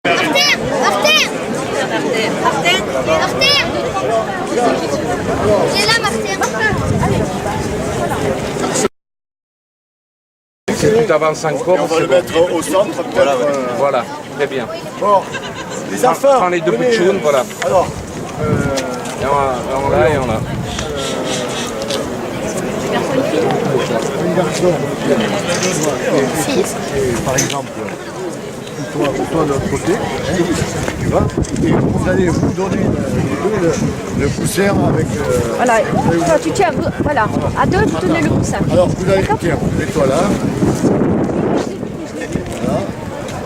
Martin, Martin, Martin, Martin. Il est là, Martin. Si tu t'avances encore, on va le mettre au centre, peut-être. Voilà, très bien. Bon, les enfants. Prends les deux bouts de jaune, voilà. Alors, Et on l'a et on l'a. un garçon. Par exemple, toi de l'autre côté, tu vois, et vous allez vous donner le coussin avec. Voilà, toi tu tiens, voilà, à deux vous tenez le coussin. Alors vous allez, tiens, mets-toi là. Voilà,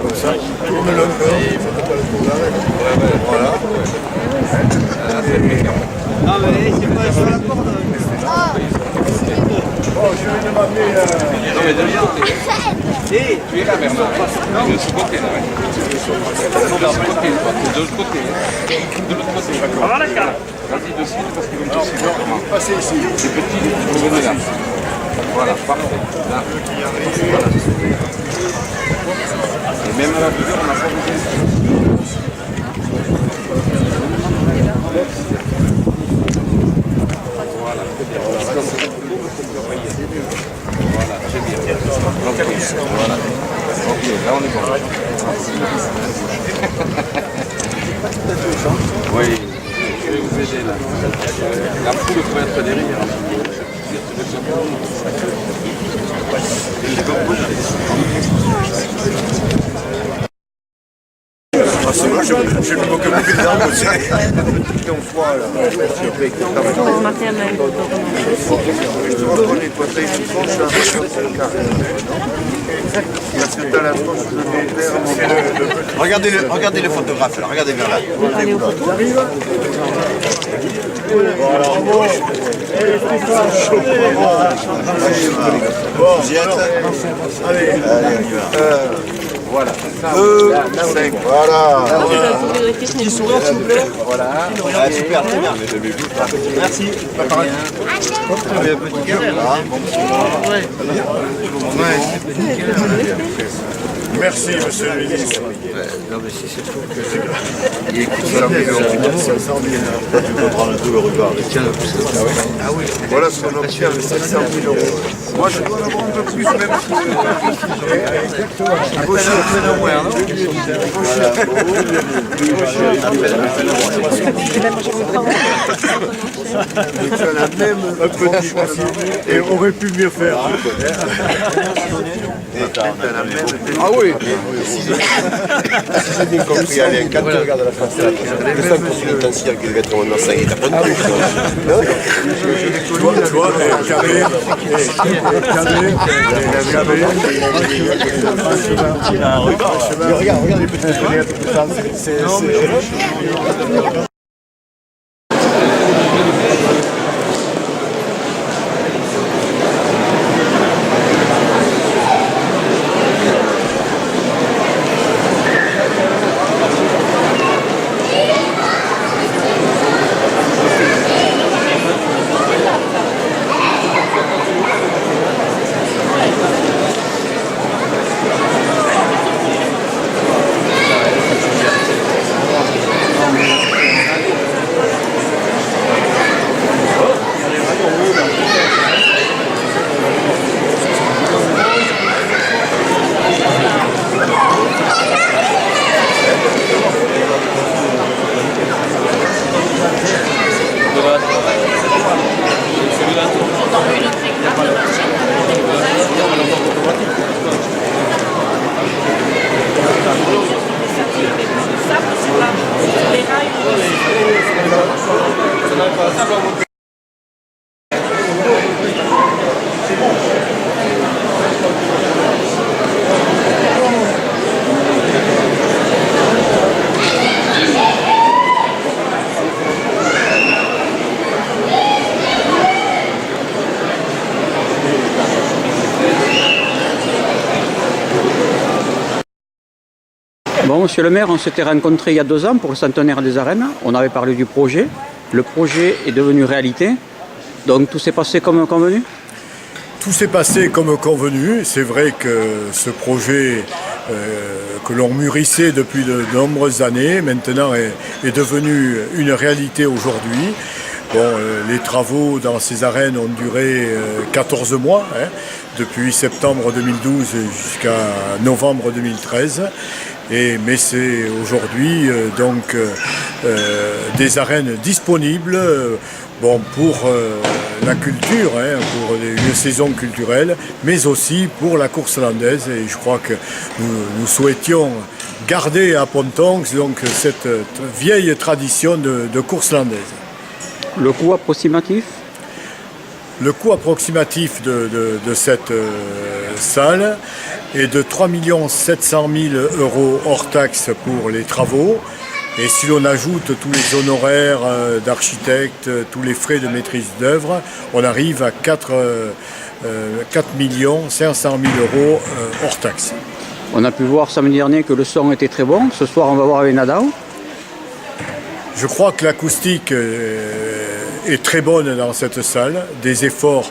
comme ça, tourne-le un peu. Voilà. Ah mais c'est pas sur la porte. Bon, je vais demander. Non mais de l'autre côté. Tu es là Bernard. Non, de ce côté là. Non, de ce côté, toi. De l'autre côté. De l'autre côté. Vas-y de suite parce qu'ils vont te suivre. Passez ici. C'est petit, vous venez là. Voilà, parfait. Là. Voilà. Et même à la rigueur, on n'a pas besoin. Voilà, très bien. Voilà. Ok, là on est bon. Oui, je vais vous aider là. La foule peut être derrière. Ah, c'est vrai, je me moque beaucoup des arbres aussi. On voit là. Je te reconnais, toi, t'as une tronche là. Parce que t'as la tronche de ton père, mon père. Regardez le photographe là, regardez vers là. Voilà, bon. Bon, Vous y êtes? allez, on y va. Voilà. 5, voilà. Petit sourire s'il vous plaît. Voilà. Ah, super, très bien. Merci. Petit cœur là. Merci, monsieur le ministre. Non mais si c'est tout que il coûte 500 000 €. Tu peux prendre un tout le repas avec 15%. Ah oui. Voilà ce qu'on obtient avec 700 000 €. Moi, je dois en avoir un peu plus, même si... Il faut chercher au moins, non? Tu as la même petit et aurait pu mieux faire. Ah oui. Si j'ai bien compris, allez, quand tu regardes la face, le seul pour pénitentiaire qui devait être en enceinte, il t'a pas de Tu vois, Regarde les petites fenêtres, c'est... Bon, monsieur le maire, on s'était rencontrés il y a 2 ans pour le centenaire des arènes. On avait parlé du projet. Le projet est devenu réalité. Donc tout s'est passé comme convenu? Tout s'est passé comme convenu. C'est vrai que ce projet que l'on mûrissait depuis de nombreuses années, maintenant est devenu une réalité aujourd'hui. Bon, les travaux dans ces arènes ont duré 14 mois, depuis septembre 2012 jusqu'à novembre 2013. Mais c'est aujourd'hui des arènes disponibles pour la culture, pour une saison culturelle, mais aussi pour la course landaise. Et je crois que nous souhaitions garder à Ponton cette vieille tradition de course landaise. Le coût approximatif? Le coût approximatif de cette salle est de 3 700 000 € hors taxes pour les travaux. Et si l'on ajoute tous les honoraires d'architectes, tous les frais de maîtrise d'œuvre, on arrive à 4 500 000 € hors taxes. On a pu voir samedi dernier que le son était très bon. Ce soir, on va voir avec Nadao. Je crois que l'acoustique est très bonne dans cette salle. Des efforts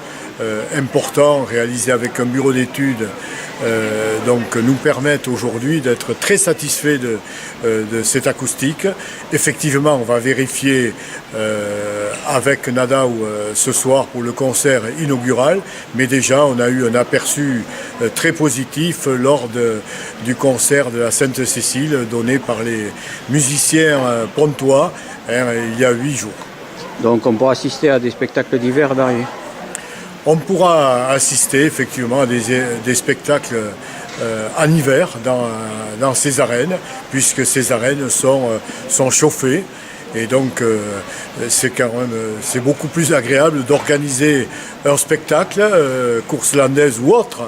importants réalisés avec un bureau d'études nous permettent aujourd'hui d'être très satisfaits de cette acoustique. Effectivement, on va vérifier avec Nadao ce soir pour le concert inaugural, mais déjà on a eu un aperçu très positif lors du concert de la Sainte-Cécile donné par les musiciens pontois il y a 8 jours. Donc on pourra assister à des spectacles divers variés. On pourra assister effectivement à des spectacles en hiver dans ces arènes, puisque ces arènes sont chauffées. Et donc c'est beaucoup plus agréable d'organiser un spectacle, course landaise ou autre,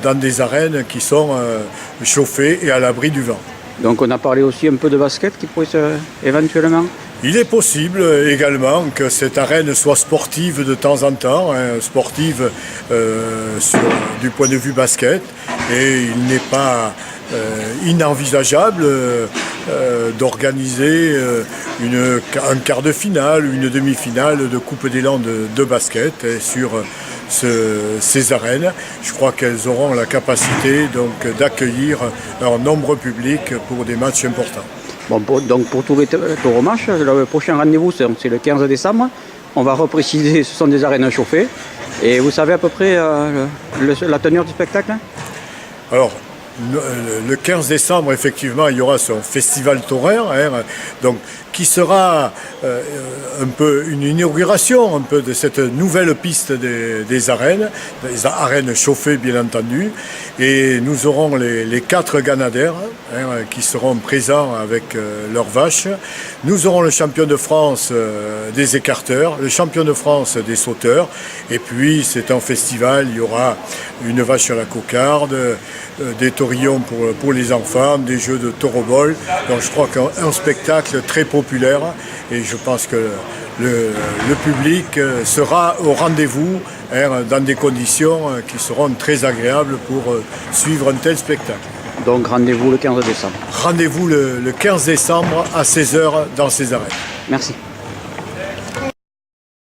dans des arènes qui sont chauffées et à l'abri du vent. Donc on a parlé aussi un peu de basket qui pourrait éventuellement. Il est possible également que cette arène soit sportive de temps en temps, sportive du point de vue basket, et il n'est pas inenvisageable d'organiser un quart de finale, une demi-finale de Coupe d'élan de basket sur ces arènes. Je crois qu'elles auront la capacité d'accueillir un nombre public pour des matchs importants. Bon, pour tous les tauromaches, le prochain rendez-vous c'est le 15 décembre. On va repréciser, ce sont des arènes chauffées. Et vous savez à peu près la tenue du spectacle? Alors, le 15 décembre, effectivement, il y aura ce festival taurin, qui sera un peu une inauguration un peu de cette nouvelle piste des arènes chauffées bien entendu. Et nous aurons les 4 ganadères qui seront présents avec leurs vaches. Nous aurons le champion de France des écarteurs, le champion de France des sauteurs. Et puis c'est un festival, il y aura une vache à la cocarde, des taurillons pour les enfants, des jeux de taureau-bol. Donc je crois qu'un spectacle très populaire et je pense que le public sera au rendez-vous dans des conditions qui seront très agréables pour suivre un tel spectacle. Donc rendez-vous le 15 décembre. Rendez-vous le 15 décembre à 16h dans ces arènes. Merci.